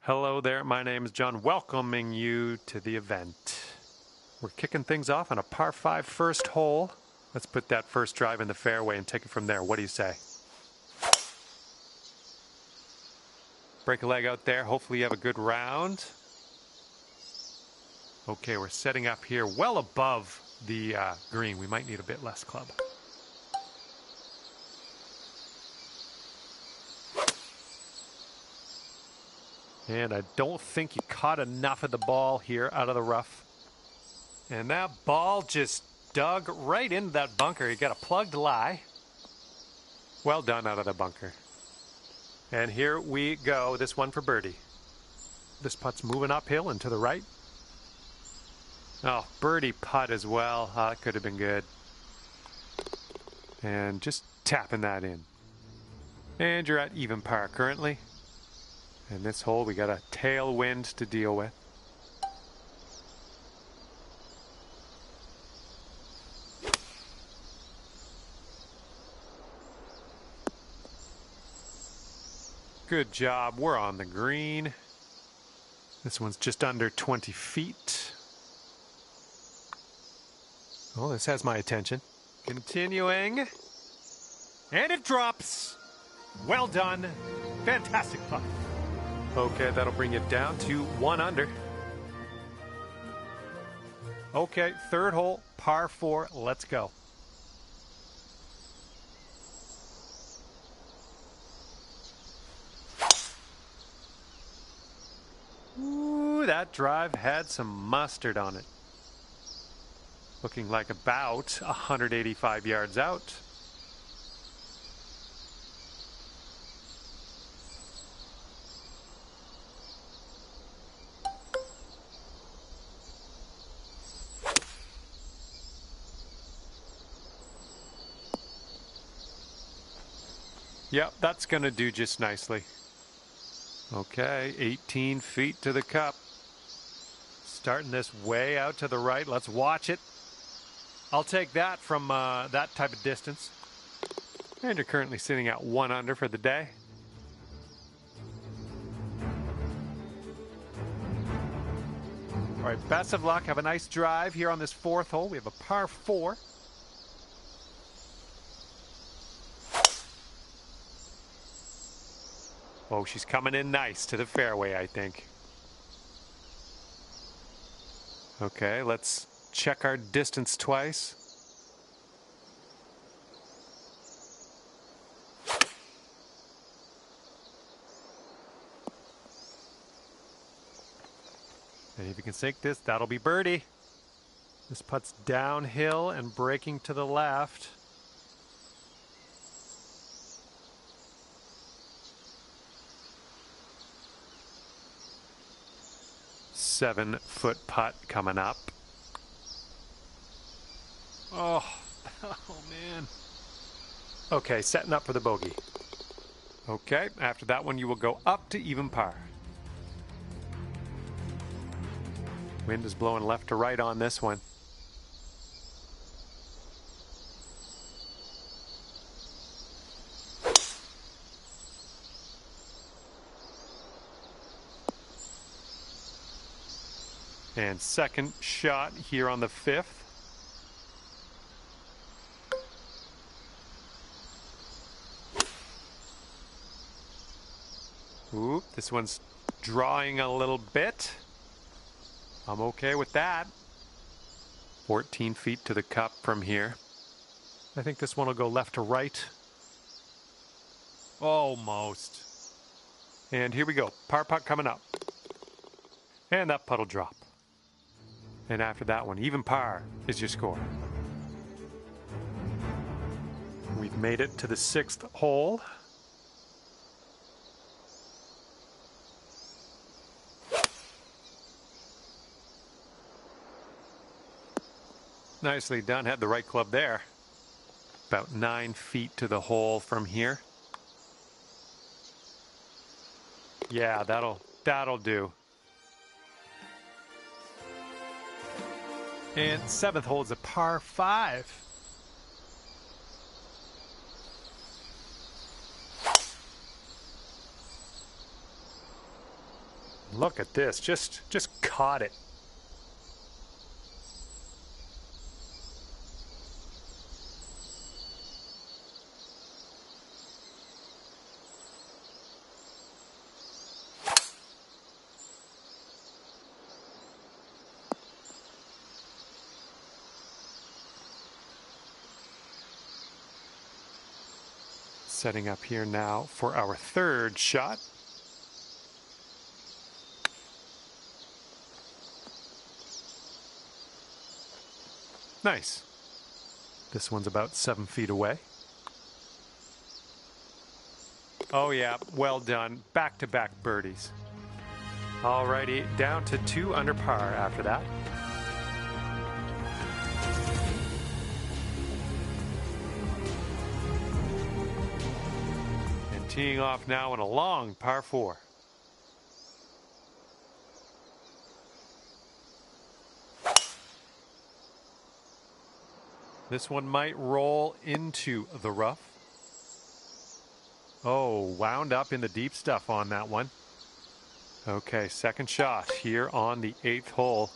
Hello there, my name is John, welcoming you to the event. We're kicking things off on a par 5 first hole. Let's put that first drive in the fairway and take it from there. What do you say? Break a leg out there. Hopefully you have a good round. Okay, we're setting up here well above the green. We might need a bit less club. And I don't think you caught enough of the ball here out of the rough. And that ball just dug right into that bunker. You got a plugged lie. Well done out of the bunker. And here we go. This one for birdie. This putt's moving uphill and to the right. Oh, birdie putt as well. Oh, that could have been good. And just tapping that in. And you're at even par currently. And this hole, we got a tailwind to deal with. Good job. We're on the green. This one's just under 20 feet. Oh, this has my attention. Continuing. And it drops. Well done. Fantastic putt. Okay, that'll bring it down to 1 under. Okay, third hole, par 4. Let's go. Ooh, that drive had some mustard on it. Looking like about 185 yards out. Yep, that's going to do just nicely. Okay, 18 feet to the cup. Starting this way out to the right. Let's watch it. I'll take that from that type of distance. And you're currently sitting at 1 under for the day. All right, best of luck. Have a nice drive here on this 4th hole. We have a par 4. Oh, she's coming in nice to the fairway, I think. Okay, let's check our distance twice. And if you can sink this, that'll be birdie. This putt's downhill and breaking to the left. Seven-foot putt coming up. Oh, man. Okay, setting up for the bogey. Okay, after that one you will go up to even par. Wind is blowing left to right on this one. And second shot here on the 5th. Ooh, this one's drawing a little bit. I'm okay with that. 14 feet to the cup from here. I think this one will go left to right. Almost. And here we go. Par putt coming up. And that putt will drop. And after that one, even par is your score. We've made it to the 6th hole. Nicely done, had the right club there. About 9 feet to the hole from here. Yeah, that'll do. And 7th hole is a par 5. look at this. Just caught it. Setting up here now for our third shot. Nice. This one's about 7 feet away. Oh yeah, well done. Back-to-back birdies. Alrighty, down to 2 under par after that. Teeing off now on a long par 4. This one might roll into the rough. Oh, wound up in the deep stuff on that one. Okay, second shot here on the 8th hole.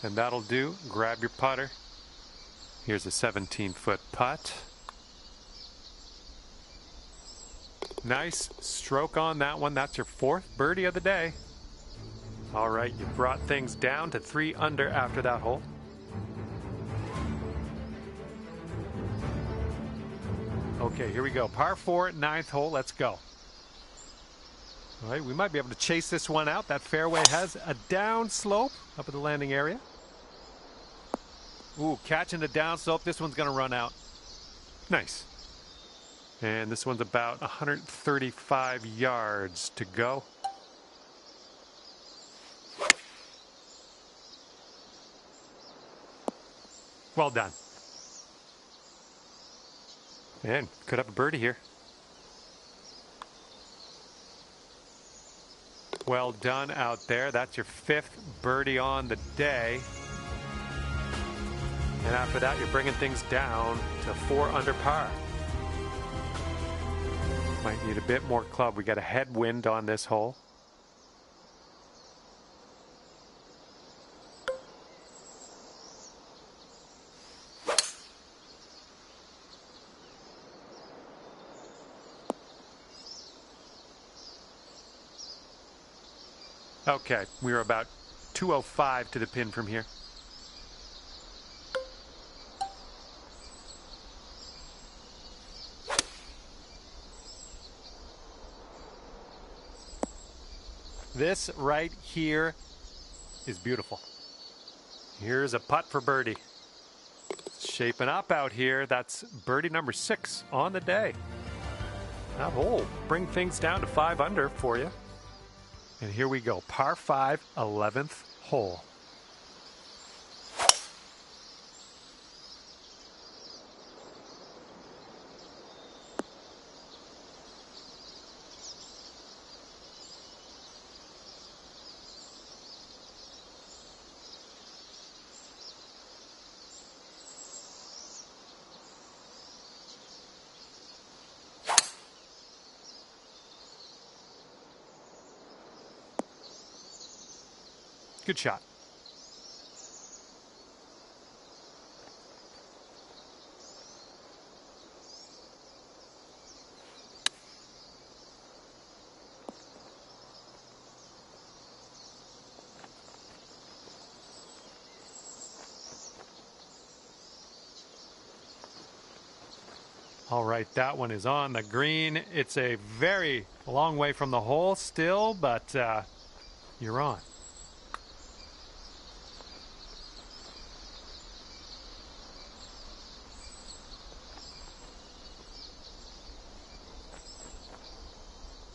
And that'll do. Grab your putter. Here's a 17-foot putt. Nice stroke on that one. That's your 4th birdie of the day. All right, you brought things down to 3 under after that hole. Okay, here we go. Par 4, 9th hole. Let's go. All right, we might be able to chase this one out. That fairway has a down slope up at the landing area. Ooh, catching the downslope. This one's going to run out. Nice. And this one's about 135 yards to go. Well done. And could have a birdie here. Well done out there. That's your 5th birdie on the day. And after that, you're bringing things down to 4 under par. Might need a bit more club. We got a headwind on this hole. Okay, we were about 205 to the pin from here. This right here is beautiful. Here's a putt for birdie. It's shaping up out here. That's birdie number 6 on the day. That hole bring things down to 5 under for you. And here we go. Par 5, 11th hole. Good shot. All right, that one is on the green. It's a very long way from the hole still, but you're on.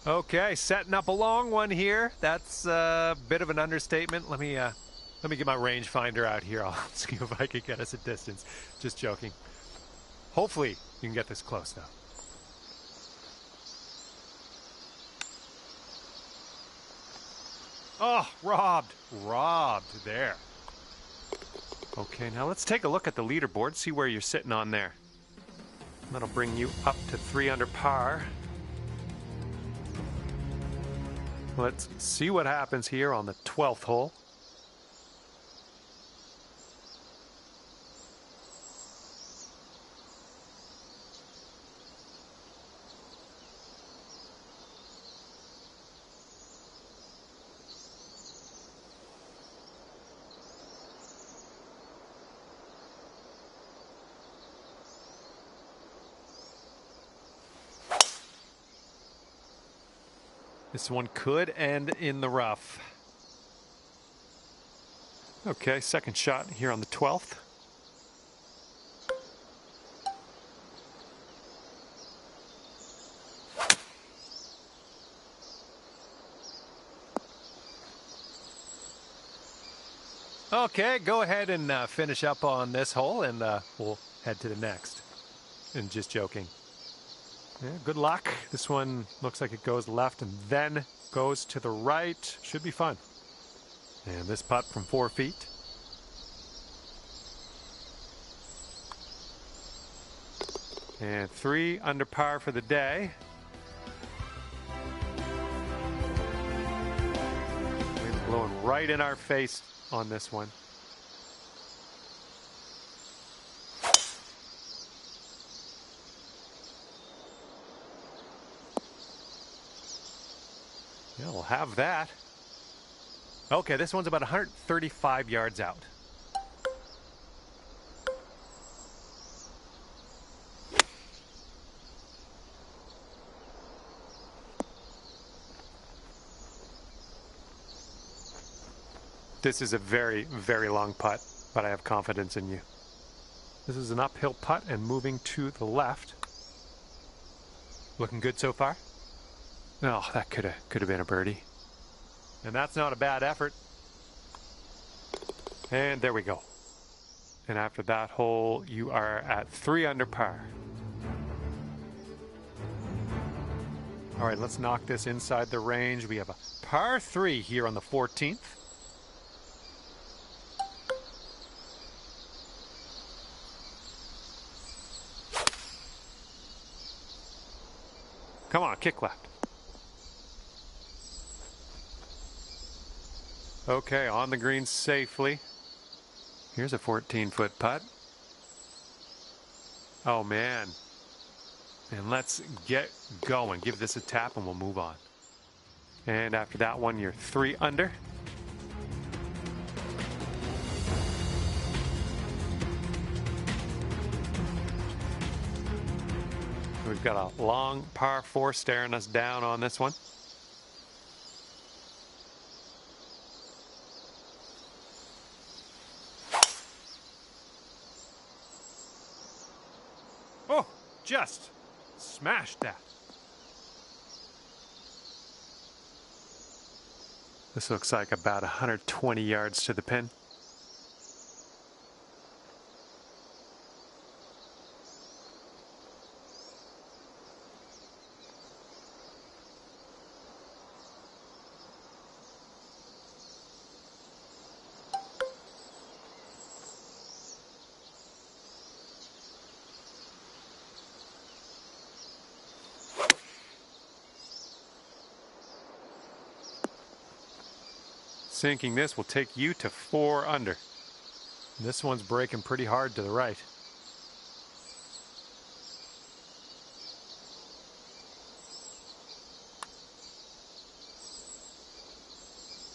Okay, setting up a long one here. That's a bit of an understatement. Let me get my rangefinder out here. I'll see if I can get us a distance. Just joking. Hopefully you can get this close though. Oh, robbed there. Okay, now let's take a look at the leaderboard, see where you're sitting on there. That'll bring you up to 3 under par. Let's see what happens here on the 12th hole. This one could end in the rough. Okay, second shot here on the 12th. Okay, go ahead and finish up on this hole, and we'll head to the next. And just joking. Yeah, good luck. This one looks like it goes left and then goes to the right. Should be fun. And this putt from 4 feet. And 3 under par for the day. Wind's blowing right in our face on this one. Yeah, we'll have that. Okay, this one's about 135 yards out. This is a very, very long putt, but I have confidence in you. This is an uphill putt and moving to the left. Looking good so far? Oh, that could have been a birdie. And that's not a bad effort. And there we go. And after that hole, you are at 3 under par. All right, let's knock this inside the range. We have a par 3 here on the 14th. Come on, kick left. Okay, on the green safely. Here's a 14-foot putt. Oh, man. And let's get going. Give this a tap and we'll move on. And after that one, you're 3 under. We've got a long par 4 staring us down on this one. Oh, just smashed that. This looks like about 120 yards to the pin. Sinking this will take you to 4 under. This one's breaking pretty hard to the right.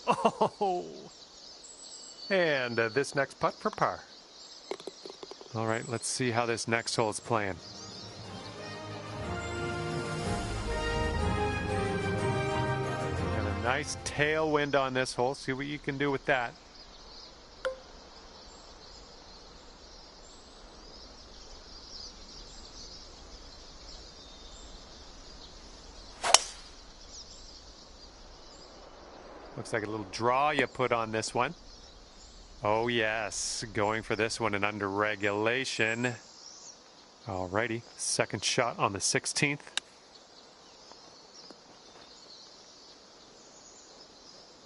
Oh! And this next putt for par. All right, let's see how this next hole is playing. Nice tailwind on this hole. See what you can do with that. Looks like a little draw you put on this one. Oh yes, going for this one and under regulation. Alrighty, second shot on the 16th.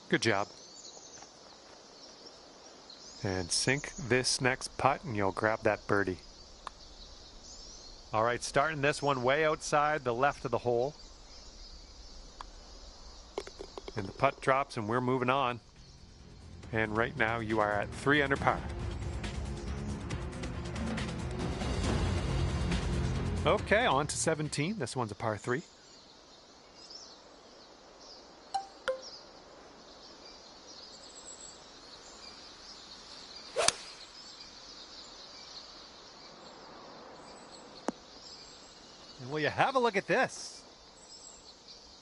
Good job. And sink this next putt and you'll grab that birdie. All right, starting this one way outside the left of the hole. And the putt drops and we're moving on. And right now you are at 3 under par. Okay, on to 17. This one's a par 3. And will you have a look at this?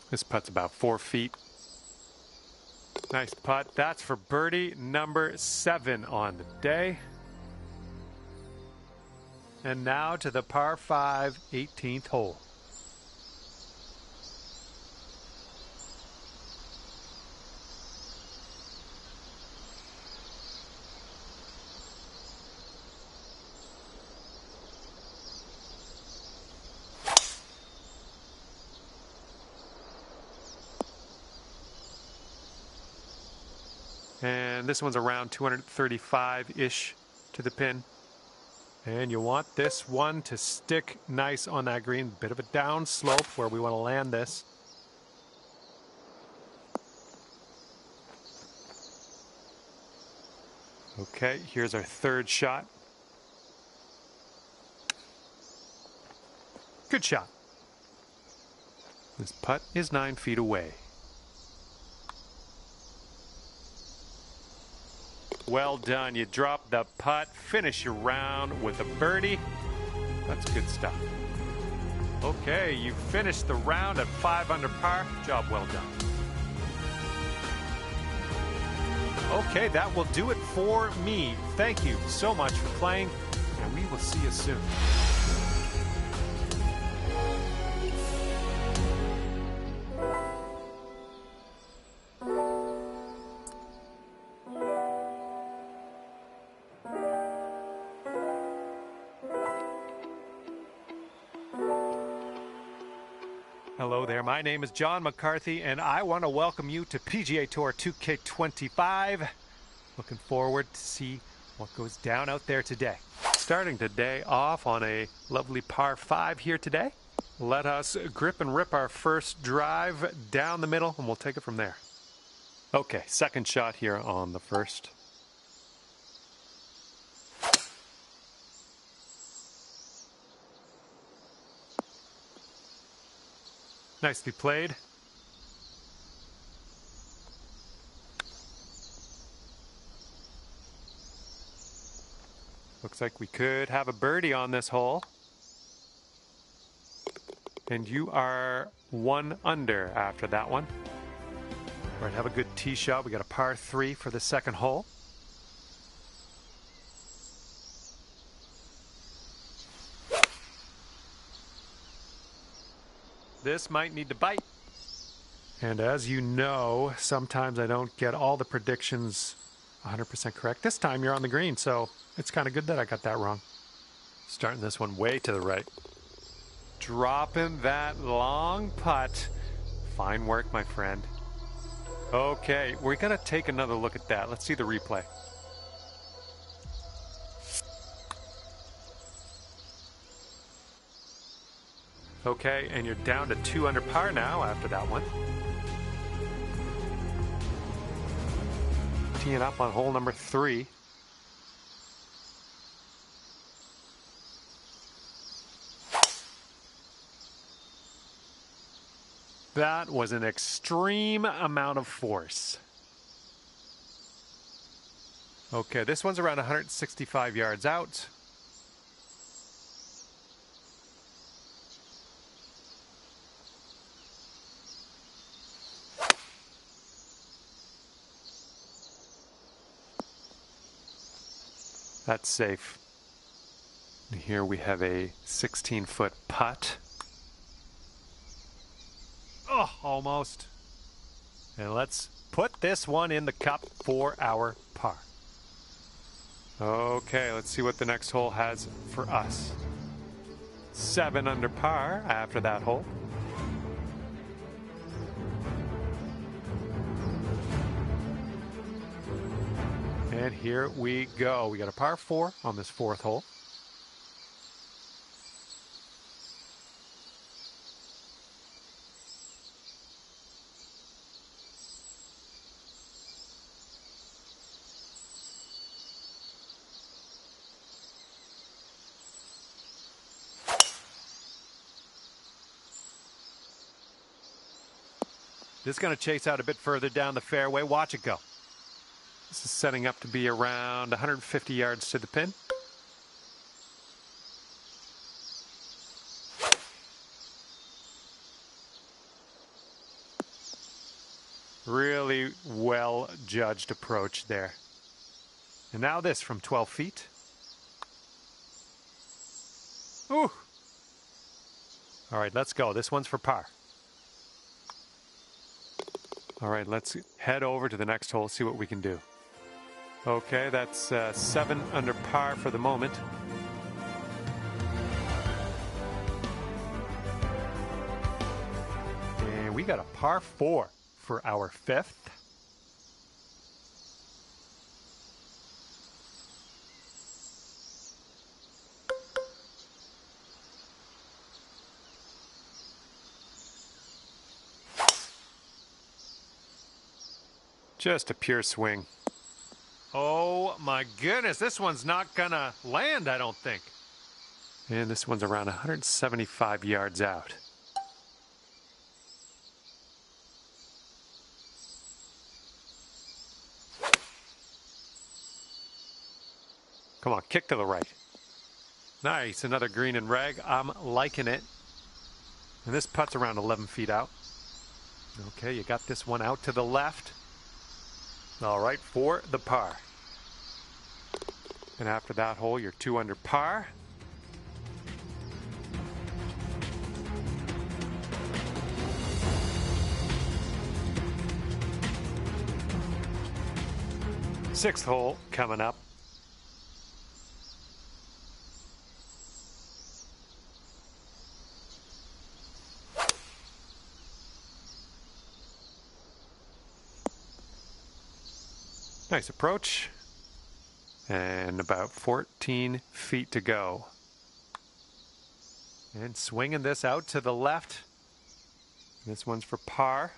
This putt's about 4 feet. Nice putt. That's for birdie number 7 on the day. And now to the par 5 18th hole. And this one's around 235-ish to the pin. And you want this one to stick nice on that green. Bit of a down slope where we want to land this. Okay, here's our third shot. Good shot. This putt is 9 feet away. Well done. You drop the putt, finish your round with a birdie. That's good stuff. Okay, you finished the round at 5 under par. Job well done. Okay, that will do it for me. Thank you so much for playing, and we will see you soon. Hello there, my name is John McCarthy and I want to welcome you to PGA Tour 2K25. Looking forward to see what goes down out there today. Starting today off on a lovely par 5 here today. Let us grip and rip our first drive down the middle and we'll take it from there. Okay, second shot here on the first. Nicely played. Looks like we could have a birdie on this hole. And you are 1 under after that one. All right, have a good tee shot. We got a par 3 for the second hole. This might need to bite. And as you know, sometimes I don't get all the predictions 100% correct. This time you're on the green, so it's kind of good that I got that wrong. Starting this one way to the right. Dropping that long putt. Fine work, my friend. Okay, we're going to take another look at that. Let's see the replay. Okay, and you're down to 2 under par now after that one. Teeing up on hole number 3. That was an extreme amount of force. Okay, this one's around 165 yards out. That's safe. And here we have a 16-foot putt. Oh, almost. And let's put this one in the cup for our par. Okay, let's see what the next hole has for us. 7 under par after that hole. And here we go. We got a par 4 on this 4th hole. This is going to chase out a bit further down the fairway. Watch it go. This is setting up to be around 150 yards to the pin. Really well judged approach there. And now this from 12 feet. Ooh. All right, let's go. This one's for par. All right, let's head over to the next hole, see what we can do. Okay, that's 7 under par for the moment. And we got a par 4 for our 5th. Just a pure swing. Oh my goodness, this one's not gonna land, I don't think. And this one's around 175 yards out. Come on, kick to the right. Nice, another green and rag. I'm liking it. And this putt's around 11 feet out. Okay, you got this one out to the left. All right, for the par. And after that hole, you're 2 under par. Sixth hole coming up. Nice approach. And about 14 feet to go. And swinging this out to the left. This one's for par.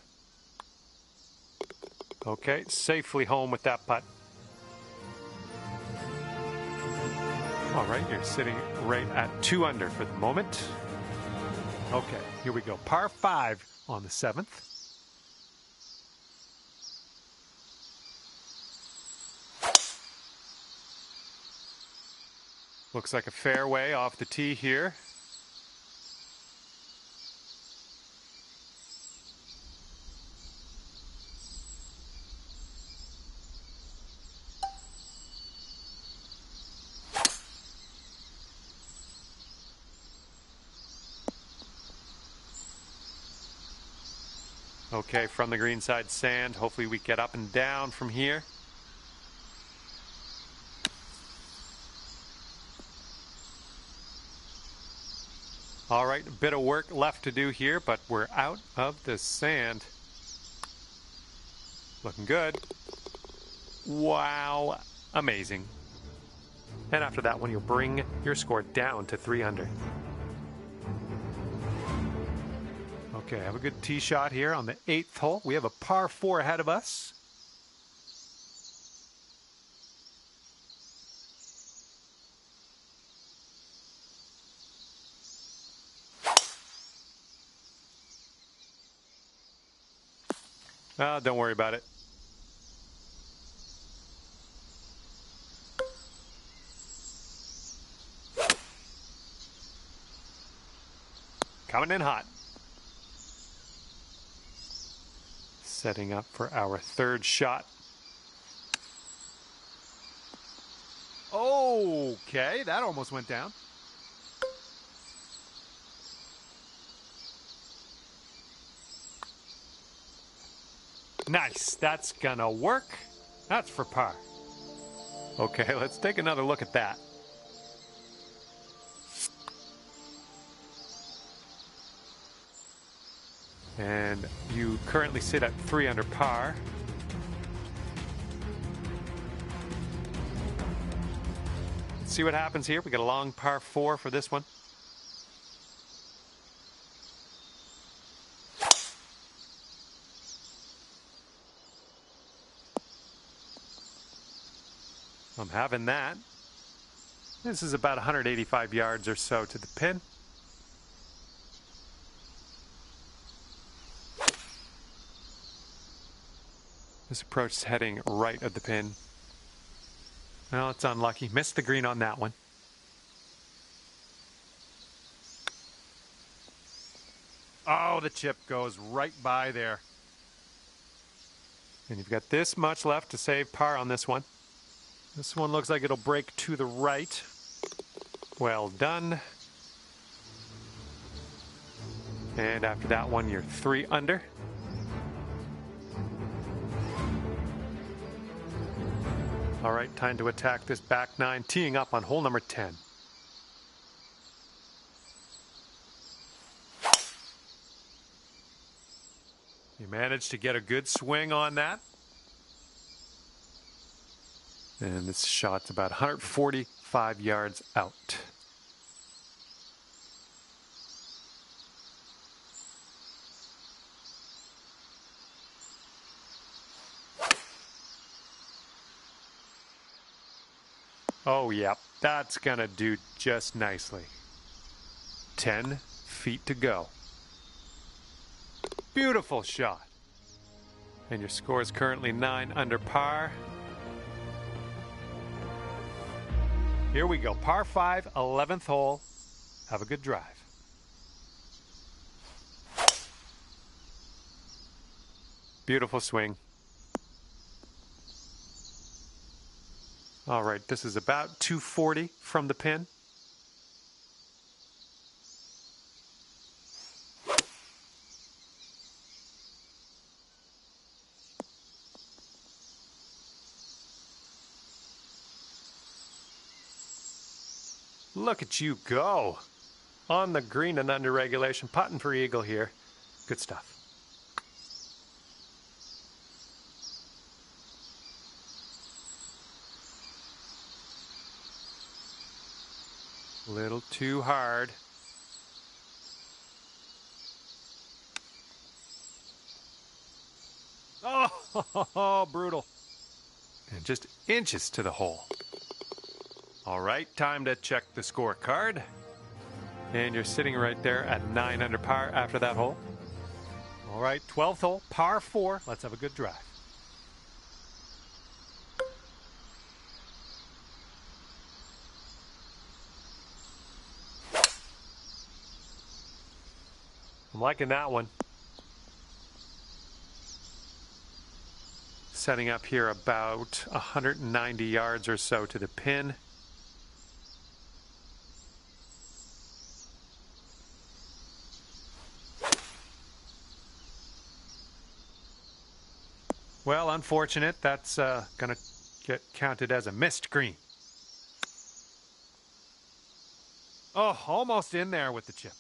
Okay, safely home with that putt. All right, you're sitting right at 2 under for the moment. Okay, here we go. Par 5 on the 7th. Looks like a fairway off the tee here. Okay, from the green side sand. Hopefully we get up and down from here. All right, a bit of work left to do here, but we're out of the sand. Looking good. Wow, amazing. And after that one, you'll bring your score down to 3 under. Okay, have a good tee shot here on the 8th hole. We have a par 4 ahead of us. Don't worry about it. Coming in hot. Setting up for our 3rd shot. Okay, that almost went down. Nice, that's gonna work. That's for par. Okay, let's take another look at that. And you currently sit at 3 under par. Let's see what happens here. We got a long par 4 for this one. I'm having that. This is about 185 yards or so to the pin. This approach is heading right at the pin. Well, it's unlucky. Missed the green on that one. Oh, the chip goes right by there. And you've got this much left to save par on this one. This one looks like it'll break to the right. Well done. And after that one, you're 3 under. All right, time to attack this back 9, teeing up on hole number 10. You managed to get a good swing on that. And this shot's about 145 yards out. Oh, yeah, that's gonna do just nicely. 10 feet to go. Beautiful shot. And your score is currently 9 under par. Here we go. Par 5, 11th hole. Have a good drive. Beautiful swing. All right, this is about 240 from the pin. Look at you go. On the green and under regulation, putting for eagle here. Good stuff. Little too hard. Oh, brutal. And just inches to the hole. All right, time to check the scorecard. And you're sitting right there at 9 under par after that hole. All right, 12th hole, par 4. Let's have a good drive. I'm liking that one. Setting up here about 190 yards or so to the pin. Well, unfortunate. That's going to get counted as a missed green. Oh, almost in there with the chip.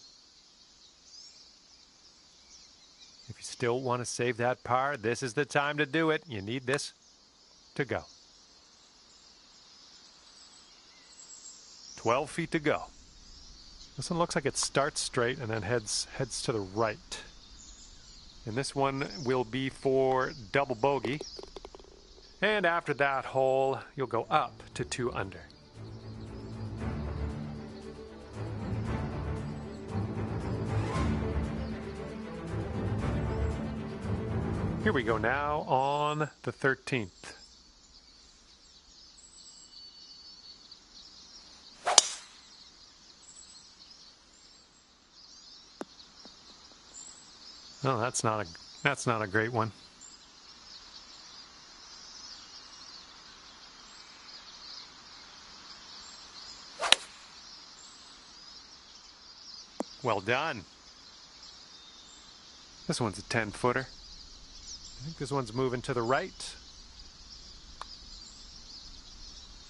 If you still want to save that par, this is the time to do it. You need this to go. 12 feet to go. This one looks like it starts straight and then heads to the right. And this one will be for double bogey. And after that hole, you'll go up to 2 under. Here we go now on the 13th. Oh, that's not a great one. Well done. This one's a 10-footer. I think this one's moving to the right.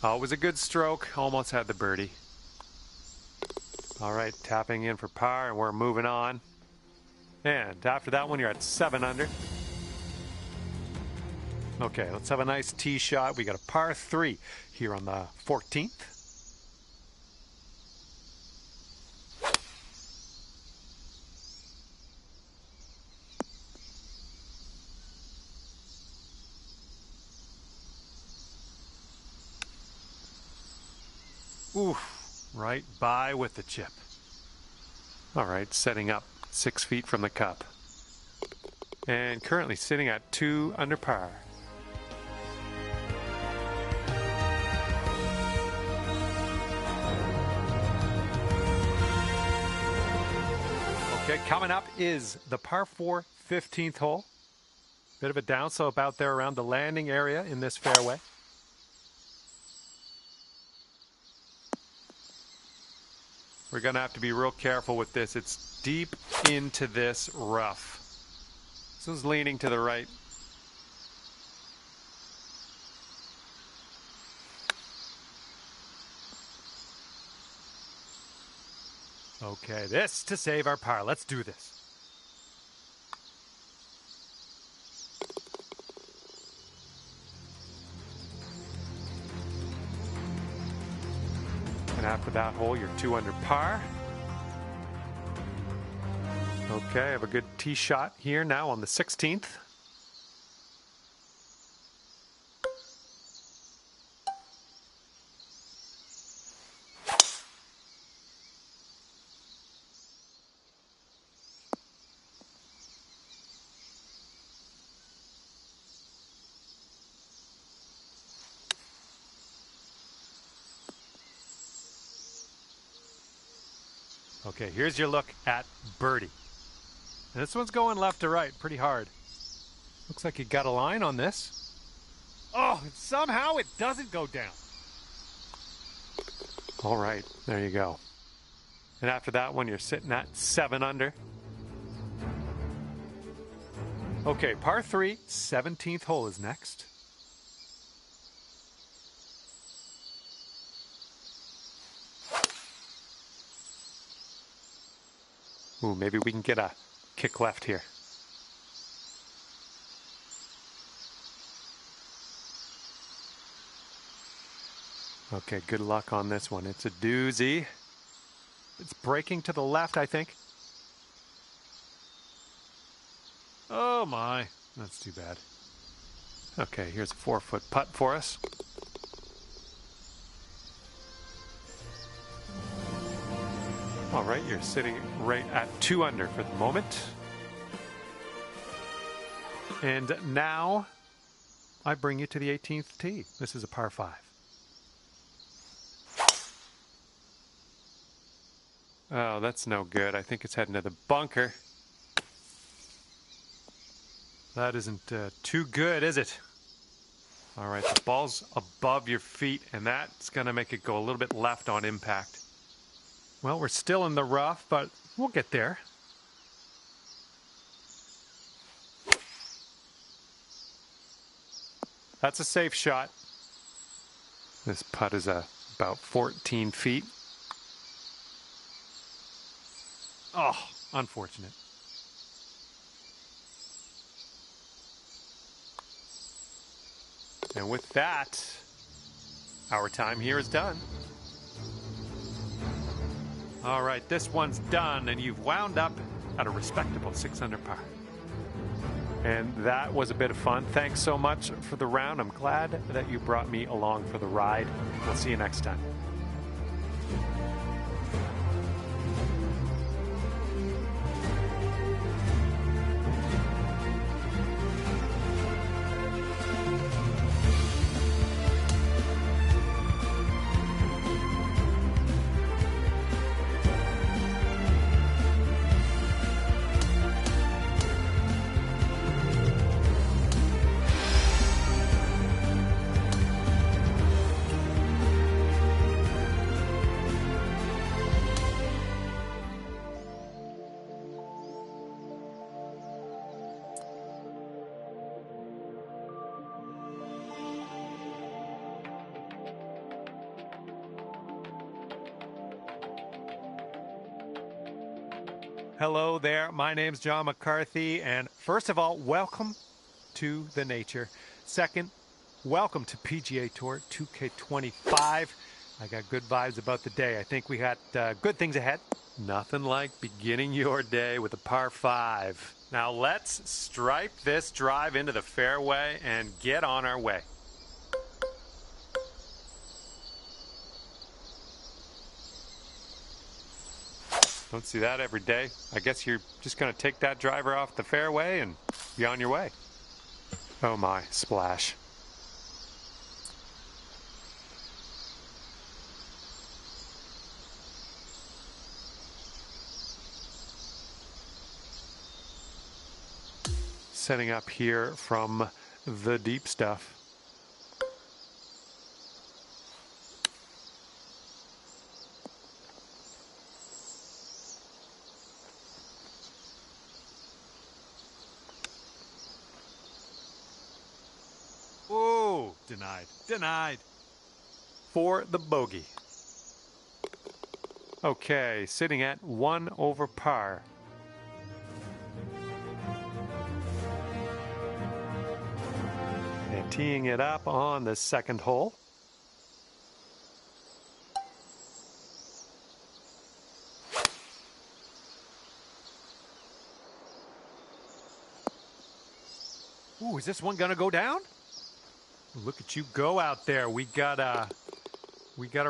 Always a good stroke. Almost had the birdie. All right, tapping in for par, and we're moving on. And after that one, you're at 7 under. Okay, let's have a nice tee shot. We got a par 3 here on the 14th. Oof, right by with the chip. All right, setting up 6 feet from the cup. And currently sitting at 2 under par. Okay, coming up is the par 4 15th hole. Bit of a downslope out there around the landing area in this fairway. We're going to have to be real careful with this. It's deep into this rough. This is leaning to the right. Okay, this to save our par. Let's do this. And after that hole, you're 2 under par. Okay, I have a good tee shot here now on the 16th. Okay, here's your look at birdie. And this one's going left to right pretty hard. Looks like you got a line on this. Oh, somehow it doesn't go down. All right, there you go. And after that one, you're sitting at 7 under. Okay, par 3, 17th hole is next. Ooh, maybe we can get a kick left here. Okay, good luck on this one. It's a doozy. It's breaking to the left, I think. Oh my, that's too bad. Okay, here's a 4-foot putt for us. All right, you're sitting right at 2 under for the moment. And now I bring you to the 18th tee. This is a par 5. Oh, that's no good. I think it's heading to the bunker. That isn't too good, is it? All right, the ball's above your feet, and that's going to make it go a little bit left on impact. Well, we're still in the rough, but we'll get there. That's a safe shot. This putt is about 14 feet. Oh, unfortunate. And with that, our time here is done. All right, this one's done, and you've wound up at a respectable 6 under par. And that was a bit of fun. Thanks so much for the round. I'm glad that you brought me along for the ride. We'll see you next time. Hello there, my name's John McCarthy, and first of all, welcome to the nature. Second, welcome to PGA Tour 2K25. I got good vibes about the day. I think we got good things ahead. Nothing like beginning your day with a par 5. Now let's stripe this drive into the fairway and get on our way. Don't see that every day. I guess you're just going to take that driver off the fairway and be on your way. Oh my, splash. setting up here from the deep stuff. Oh, denied, denied. For the bogey. Okay, sitting at 1 over par. And teeing it up on the second hole. Ooh, is this one gonna go down? Look at you go out there. We got a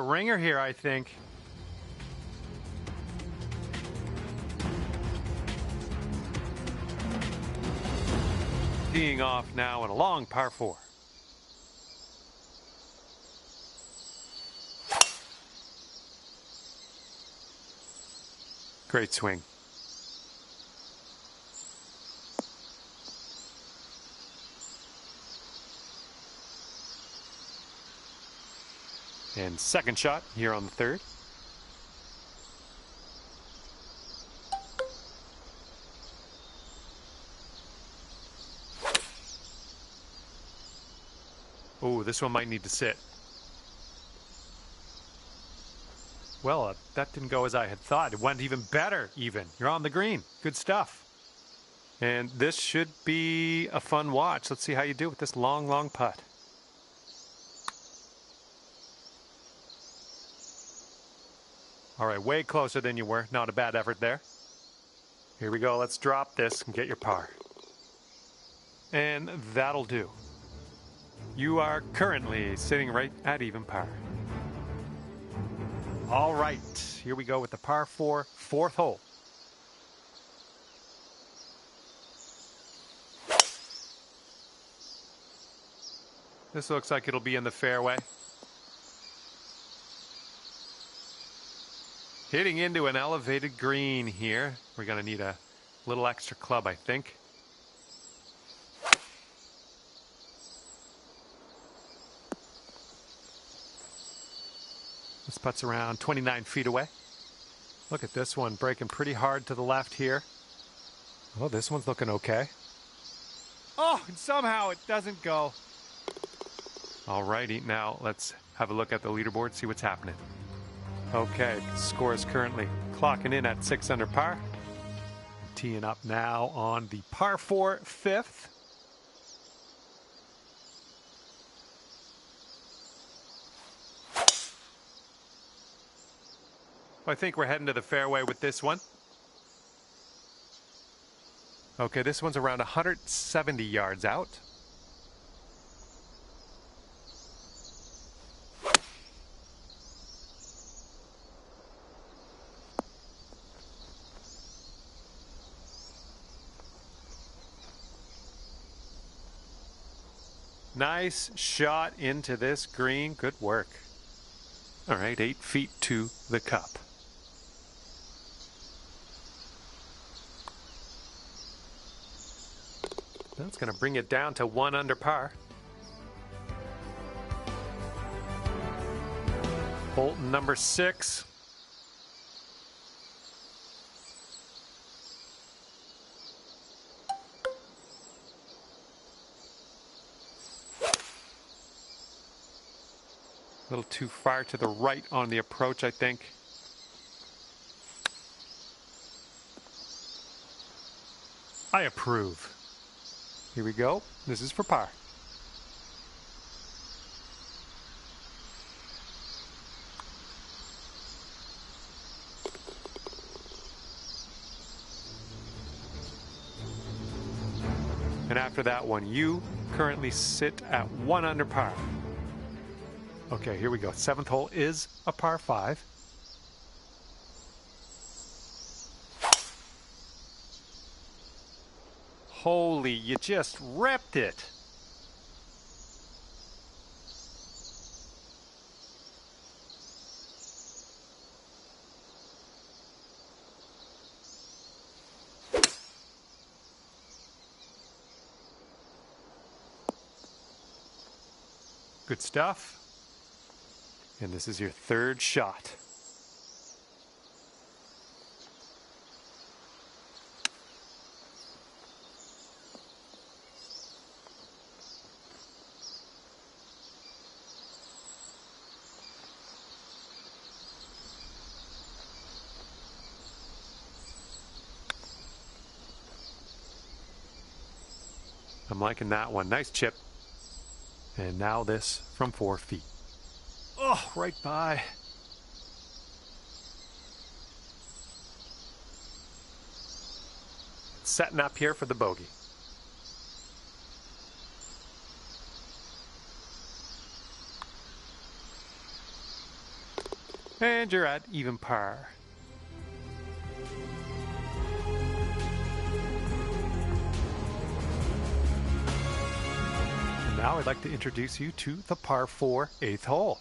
ringer here, I think. Teeing off now in a long par 4. Great swing. And second shot here on the third. Oh, this one might need to sit. Well, that didn't go as I had thought. It went even better, even. You're on the green. Good stuff. And this should be a fun watch. Let's see how you do with this long, long putt. All right, way closer than you were. Not a bad effort there. Here we go. Let's drop this and get your par. And that'll do. You are currently sitting right at even par. All right, here we go with the par 4, fourth hole. This looks like it'll be in the fairway. Hitting into an elevated green here. We're going to need a little extra club, I think. This putt's around 29 feet away. Look at this one, breaking pretty hard to the left here. Oh, this one's looking okay. Oh, and somehow it doesn't go. All righty, now let's have a look at the leaderboard, see what's happening. Okay, the score is currently clocking in at 6 under par. Teeing up now on the par 4 fifth. I think we're heading to the fairway with this one. Okay, this one's around 170 yards out. Nice shot into this green. Good work. All right, 8 feet to the cup. That's going to bring it down to 1 under par. Hole number 6. A little too far to the right on the approach, I think. I approve. Here we go. This is for par. And after that one, you currently sit at 1 under par. Okay, here we go. 7th hole is a par 5. Holy, you just ripped it. Good stuff. And this is your third shot. I'm liking that one. Nice chip. And now this from 4 feet. Oh, right by. Setting up here for the bogey. And you're at even par. Now I'd like to introduce you to the par 4 8th hole.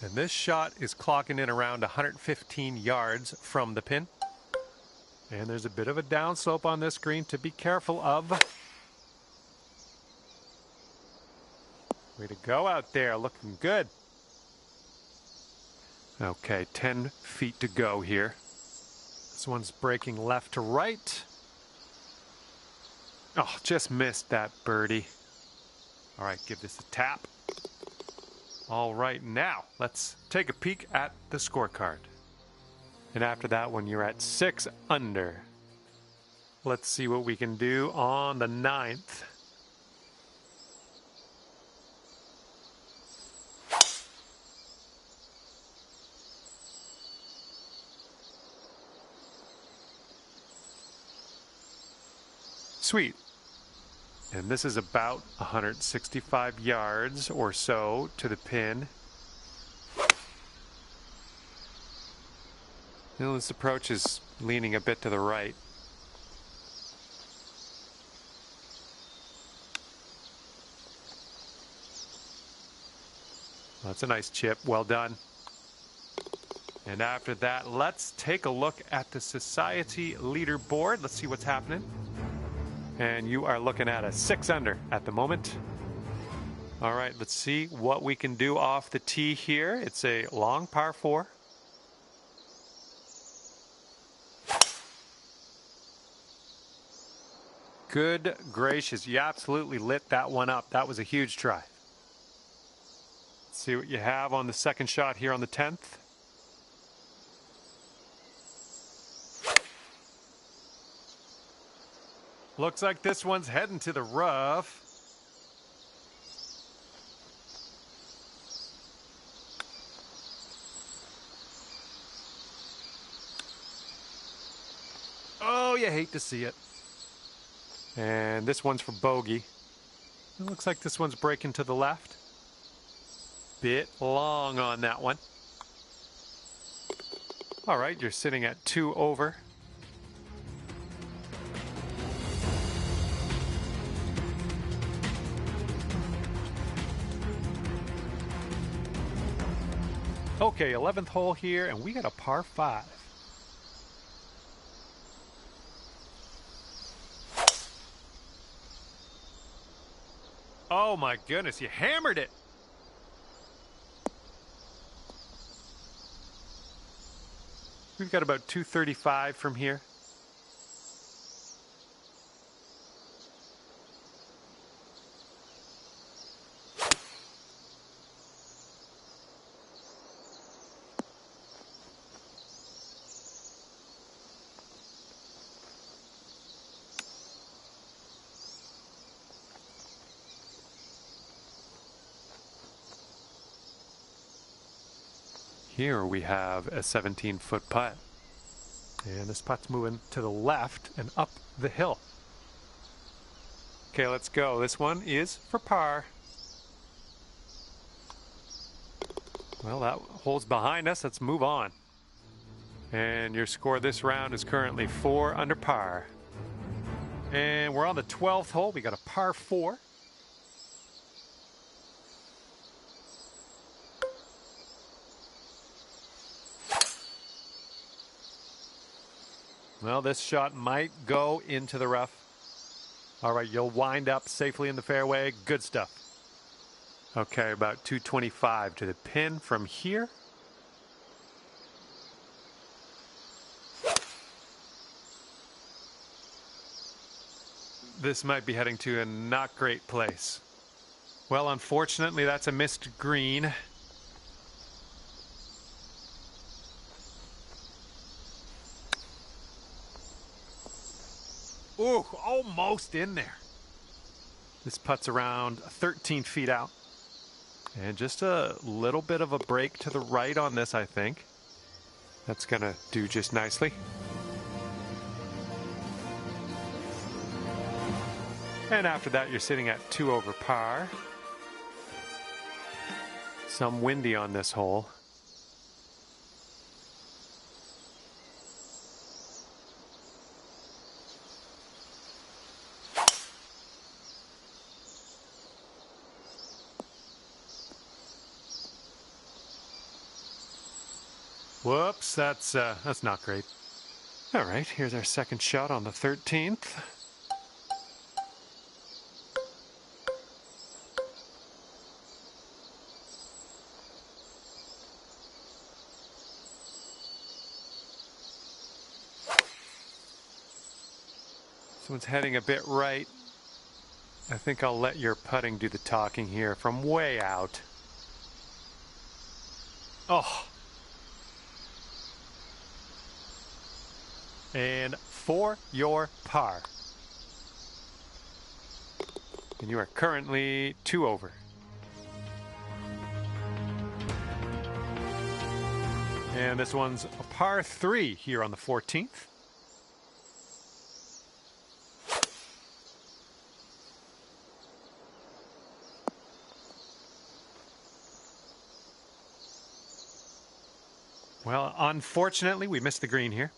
And this shot is clocking in around 115 yards from the pin. And there's a bit of a downslope on this green to be careful of. Way to go out there, looking good. Okay, 10 feet to go here. This one's breaking left to right. Oh, just missed that birdie. All right, give this a tap. All right, now let's take a peek at the scorecard. And after that one, you're at 6 under. Let's see what we can do on the 9th. Sweet. And this is about 165 yards or so to the pin. Now this approach is leaning a bit to the right. That's a nice chip. Well done. And after that, let's take a look at the Society leaderboard. Let's see what's happening. And you are looking at a 6 under at the moment. All right, let's see what we can do off the tee here. It's a long par 4. Good gracious, you absolutely lit that one up. That was a huge try. Let's see what you have on the second shot here on the 10th. Looks like this one's heading to the rough. Oh, you hate to see it. And this one's for bogey. It looks like this one's breaking to the left. Bit long on that one. All right, you're sitting at 2 over. Okay, 11th hole here, and we got a par 5. Oh my goodness, you hammered it. We've got about 235 from here. Here we have a 17-foot putt. And this putt's moving to the left and up the hill. Okay, let's go. This one is for par. Well, that hole's behind us. Let's move on. And your score this round is currently 4 under par. And we're on the 12th hole. We got a par 4. Well, this shot might go into the rough. All right, you'll wind up safely in the fairway. Good stuff. Okay, about 225 to the pin from here. This might be heading to a not great place. Well, unfortunately, that's a missed green. Ooh, almost in there. This putt's around 13 feet out. And just a little bit of a break to the right on this, I think. That's going to do just nicely. And after that, you're sitting at 2 over par. Some windy on this hole. Whoops, that's not great. All right, here's our second shot on the 13th. This one's heading a bit right. I think I'll let your putting do the talking here from way out. Oh. And for your par. And you are currently 2 over. And this one's a par 3 here on the 14th. Well, unfortunately, we missed the green here.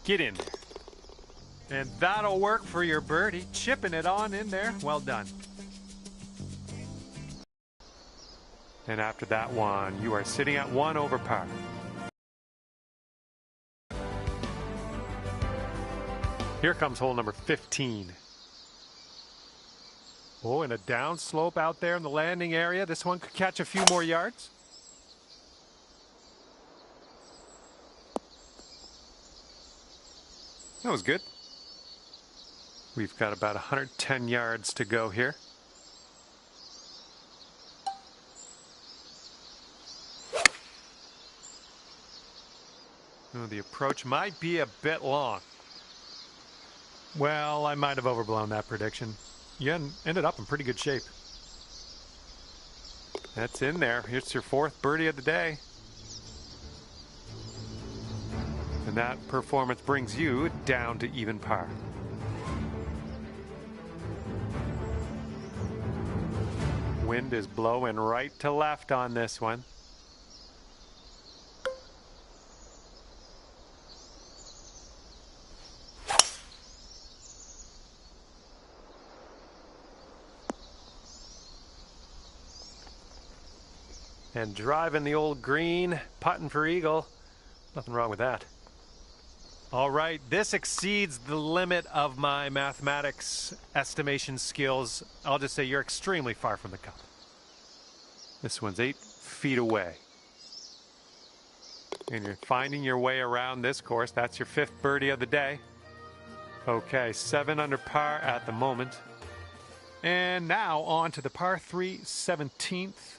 Get in there. And that'll work for your birdie. Chipping it on in there. Well done. And after that one, you are sitting at 1 over par. Here comes hole number 15. Oh, and a down slope out there in the landing area. This one could catch a few more yards. That was good. We've got about 110 yards to go here. Oh, the approach might be a bit long. Well, I might have overblown that prediction. You ended up in pretty good shape. That's in there. Here's your 4th birdie of the day. And that performance brings you down to even par. Wind is blowing right to left on this one. And driving the old green, putting for eagle. Nothing wrong with that. All right, this exceeds the limit of my mathematics estimation skills. I'll just say you're extremely far from the cup. This one's 8 feet away. And you're finding your way around this course. That's your 5th birdie of the day. Okay, 7 under par at the moment. And now on to the par 3 17th.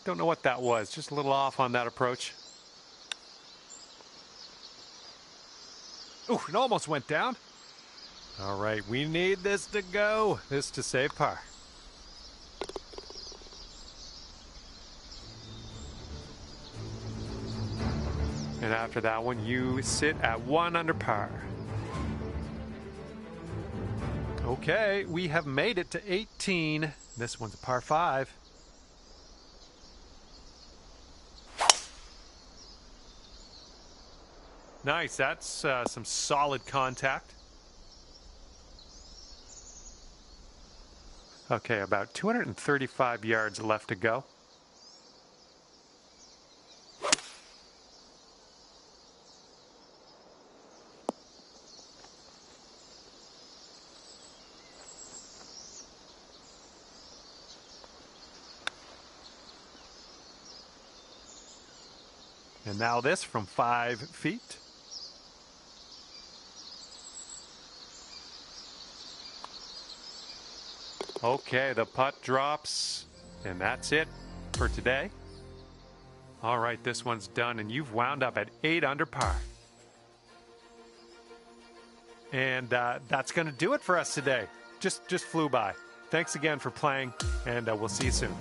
Don't know what that was. Just a little off on that approach. Ooh, it almost went down. All right, we need this to go. This to save par. And after that one, you sit at 1 under par. Okay, we have made it to 18. This one's a par 5. Nice, that's some solid contact. Okay, about 235 yards left to go. And now this from 5 feet. Okay, the putt drops, and that's it for today. All right, this one's done, and you've wound up at 8 under par. And that's going to do it for us today. Just flew by. Thanks again for playing, and we'll see you soon.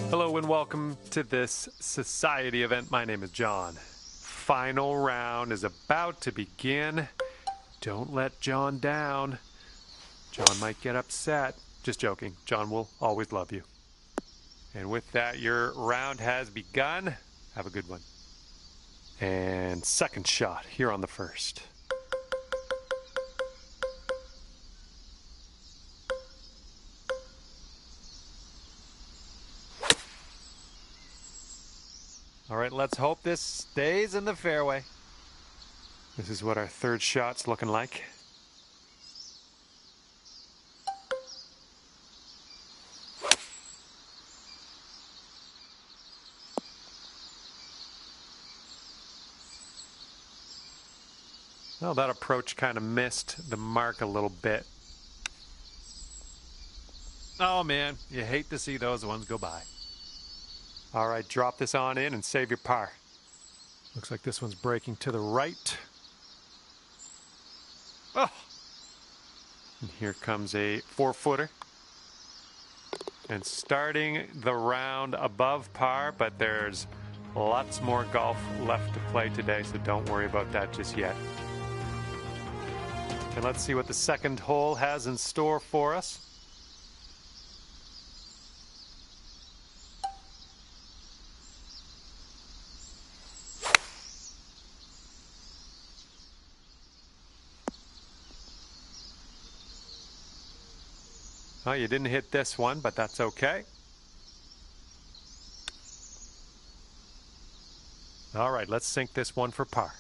Hello and welcome to this society event. My name is John. Final round is about to begin. Don't let John down. John might get upset. Just joking. John will always love you. And with that, your round has begun. Have a good one. And second shot here on the first. All right, let's hope this stays in the fairway. This is what our third shot's looking like. Well, that approach kind of missed the mark a little bit. Oh man, you hate to see those ones go by. All right, drop this on in and save your par. Looks like this one's breaking to the right. Oh! And here comes a 4-footer. And starting the round above par, but there's lots more golf left to play today, so don't worry about that just yet. And let's see what the second hole has in store for us. Oh, you didn't hit this one, but that's okay. All right, let's sink this one for par.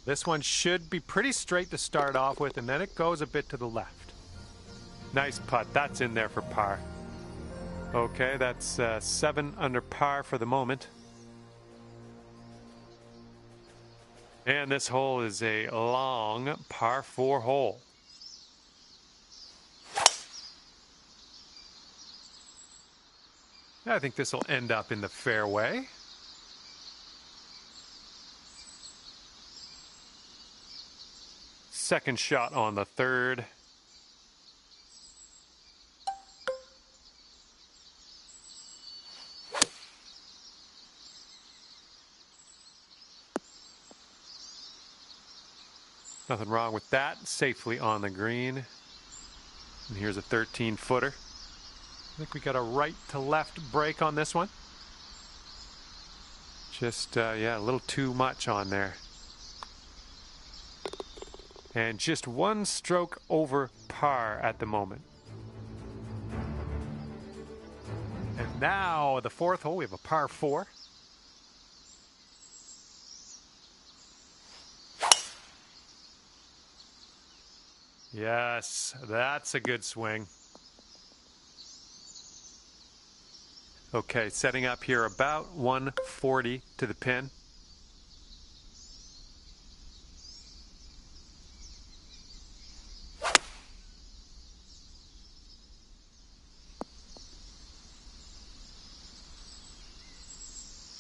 This one should be pretty straight to start off with, and then it goes a bit to the left. Nice putt. That's in there for par. Okay, that's 7 under par for the moment. And this hole is a long par 4 hole. I think this will end up in the fairway. Second shot on the third. Nothing wrong with that. Safely on the green. And here's a 13-footer. I think we got a right to left break on this one. Just, yeah, a little too much on there. And just one stroke over par at the moment. And now the fourth hole, we have a par 4. Yes, that's a good swing. Okay, setting up here about 140 to the pin.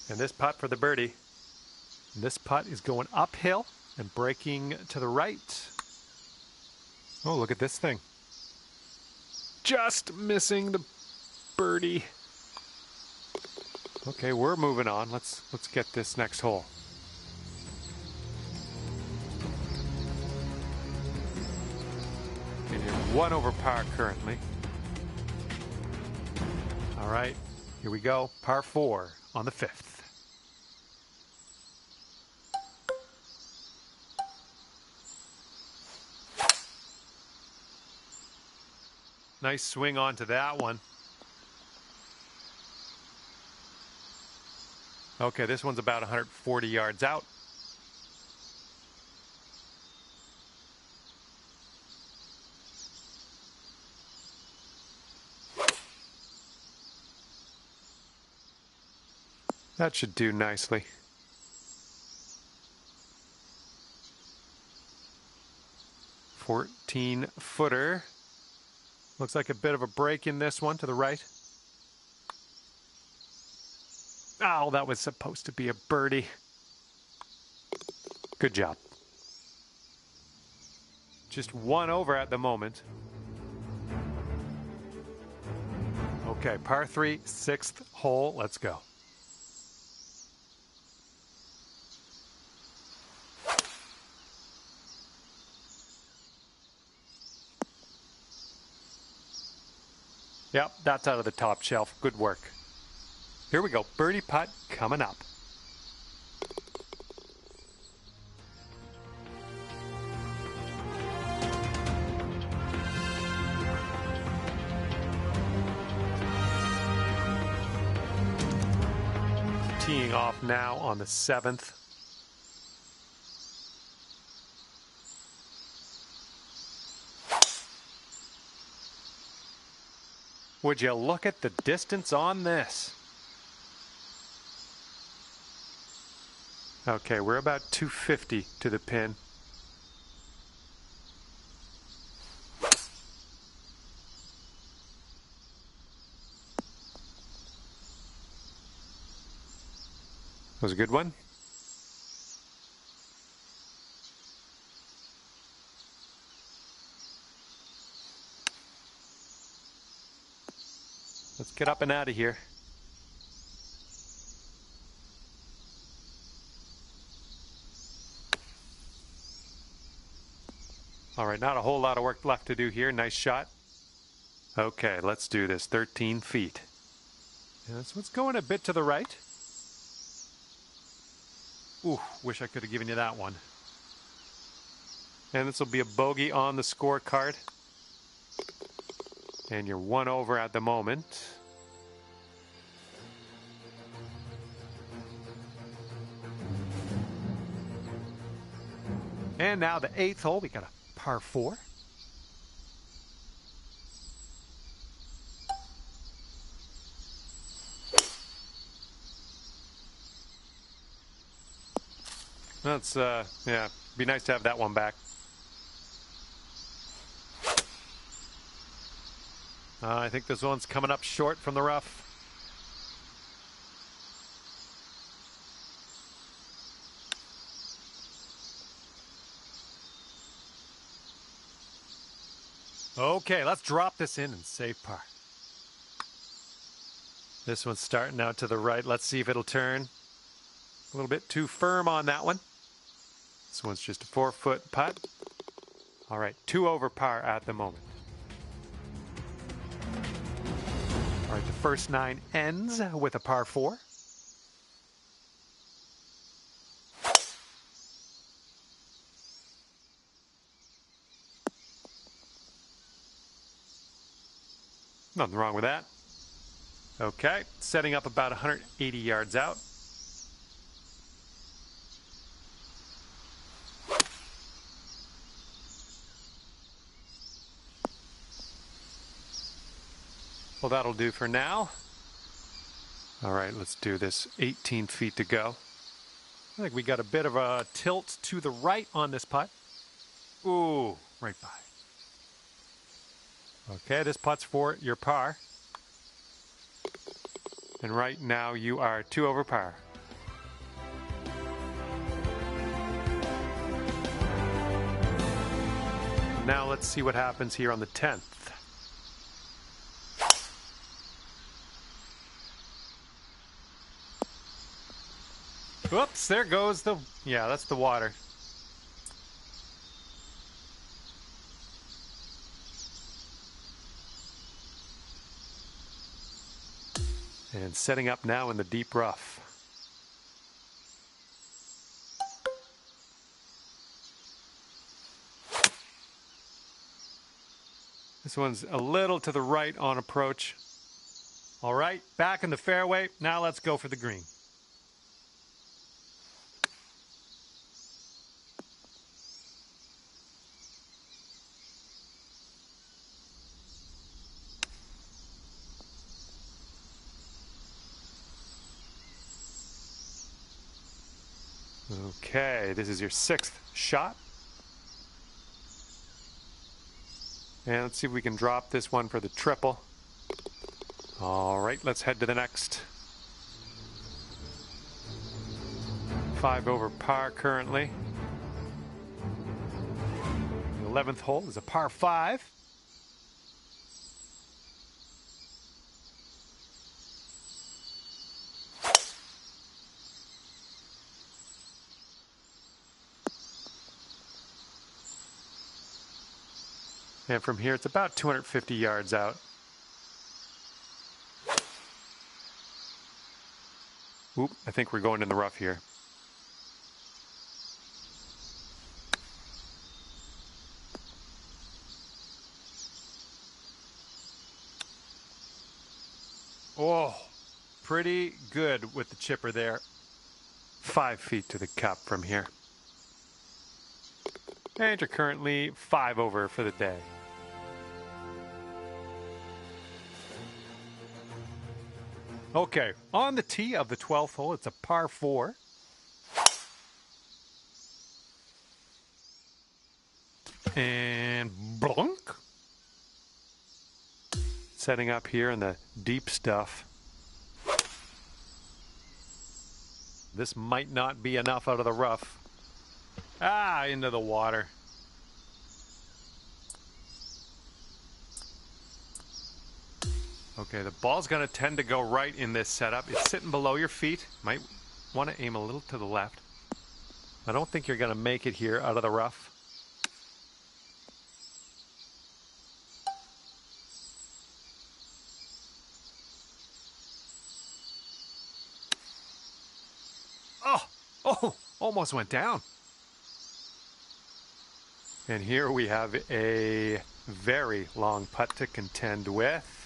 And this putt for the birdie. This putt is going uphill and breaking to the right. Oh, look at this thing. just missing the birdie. Okay, we're moving on. Let's get this next hole. And you're 1 over par currently. All right, here we go. Par 4 on the 5th. Nice swing onto that one. Okay, this one's about 140 yards out. That should do nicely. "14-footer. Looks like a bit of a break in this one to the right. Oh, that was supposed to be a birdie. Good job. Just 1 over at the moment. Okay, par 3, 6th hole. Let's go. Yep, that's out of the top shelf. Good work. Here we go. Birdie putt coming up. Teeing off now on the 7th. Would you look at the distance on this? Okay, we're about 250 to the pin. Was a good one. Let's get up and out of here. All right, not a whole lot of work left to do here. Nice shot. Okay, let's do this. 13 feet. Yeah, this one's going a bit to the right. Ooh, wish I could have given you that one. And this will be a bogey on the scorecard. And you're 1 over at the moment. And now the 8th hole, we got a par 4. That's, yeah, be nice to have that one back. I think this one's coming up short from the rough. Okay, let's drop this in and save par. This one's starting out to the right. Let's see if it'll turn. A little bit too firm on that one. This one's just a 4-foot putt. All right, 2 over par at the moment. All right, the first 9 ends with a par 4. Nothing wrong with that. Okay, setting up about 180 yards out. Well, that'll do for now. All right, let's do this. 18 feet to go. I think we got a bit of a tilt to the right on this putt. Ooh, right by. Okay, this putt's for your par. And right now you are 2 over par. Now let's see what happens here on the 10th. Whoops, there goes the... Yeah, that's the water. And setting up now in the deep rough. This one's a little to the right on approach. All right, back in the fairway. Now let's go for the green. Okay, this is your 6th shot. And let's see if we can drop this one for the triple. All right, let's head to the next. 5 over par currently. The 11th hole is a par 5. And from here, it's about 250 yards out. Oop, I think we're going in the rough here. Oh, pretty good with the chipper there. 5 feet to the cup from here. And you're currently 5 over for the day. Okay, on the tee of the 12th hole, it's a par 4. And blunk. Setting up here in the deep stuff. This might not be enough out of the rough. Ah, into the water. Okay, the ball's going to tend to go right in this setup. It's sitting below your feet. Might want to aim a little to the left. I don't think you're going to make it here out of the rough. Oh, almost went down. And here we have a very long putt to contend with.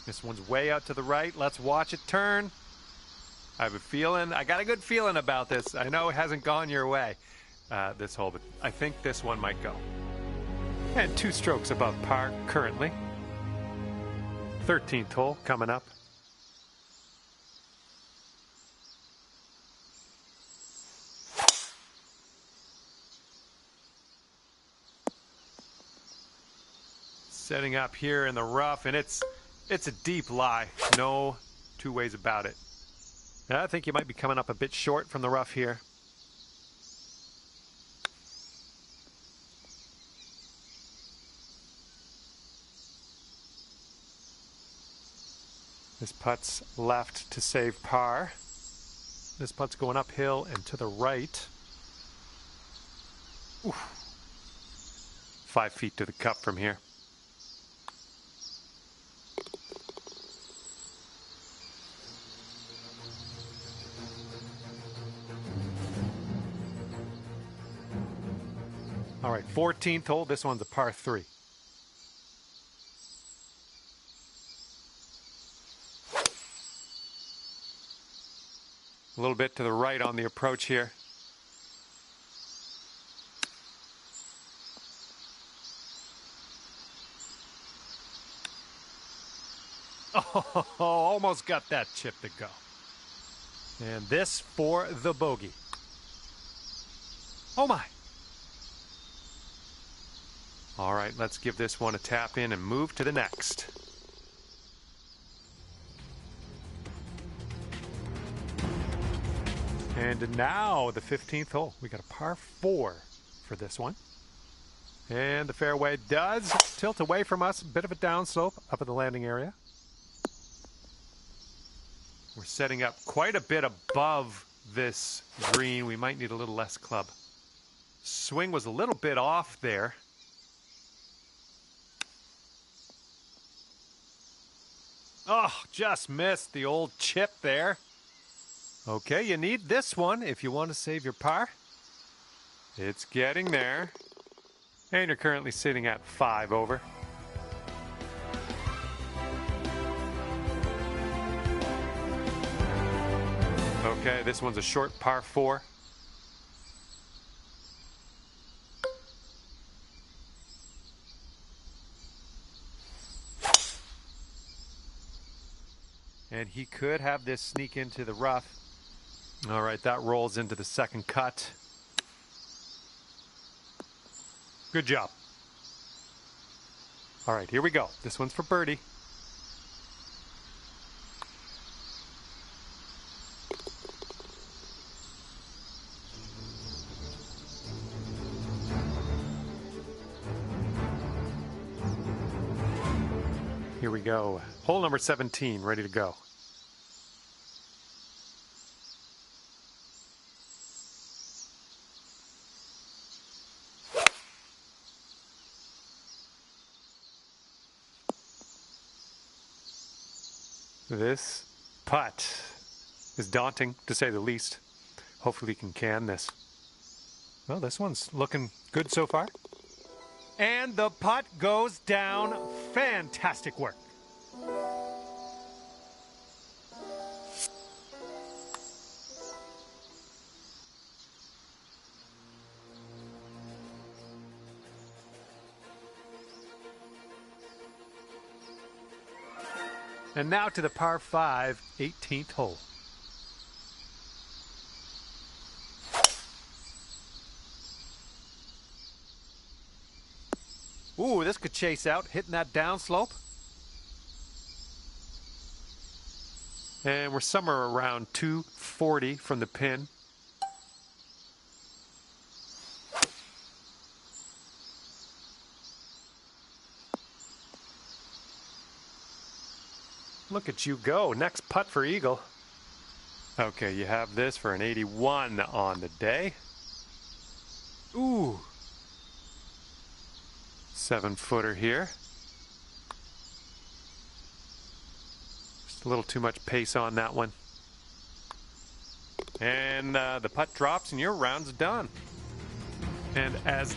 This one's way out to the right. Let's watch it turn. I have a feeling, I got a good feeling about this. I know it hasn't gone your way, this hole, but I think this one might go. And 2 strokes above par currently. 13th hole coming up. Setting up here in the rough, and it's a deep lie. No 2 ways about it. I think you might be coming up a bit short from the rough here. This putt's left to save par. This putt's going uphill and to the right. Oof. 5 feet to the cup from here. All right, 14th hole. This one's a par 3. A little bit to the right on the approach here. Oh, almost got that chip to go. And this for the bogey. Oh my. All right, let's give this one a tap in and move to the next. And now the 15th hole. We got a par 4 for this one. And the fairway does tilt away from us. A bit of a downslope up at the landing area. We're setting up quite a bit above this green. We might need a little less club. Swing was a little bit off there. Oh, just missed the old chip there. Okay, you need this one if you want to save your par. It's getting there. And you're currently sitting at 5 over. Okay, this one's a short par 4. And he could have this sneak into the rough. All right, that rolls into the second cut. Good job. All right, here we go. This one's for birdie. Here we go. Hole number 17, ready to go. This putt is daunting, to say the least. Hopefully he can this. Well, this one's looking good so far. And the putt goes down. Fantastic work. And now to the par 5, 18th hole. Ooh, this could chase out, hitting that downslope. And we're somewhere around 240 from the pin. Look at you go. Next putt for eagle. Okay, you have this for an 81 on the day. Ooh. 7-footer here. Just a little too much pace on that one. And the putt drops and your round's done. And as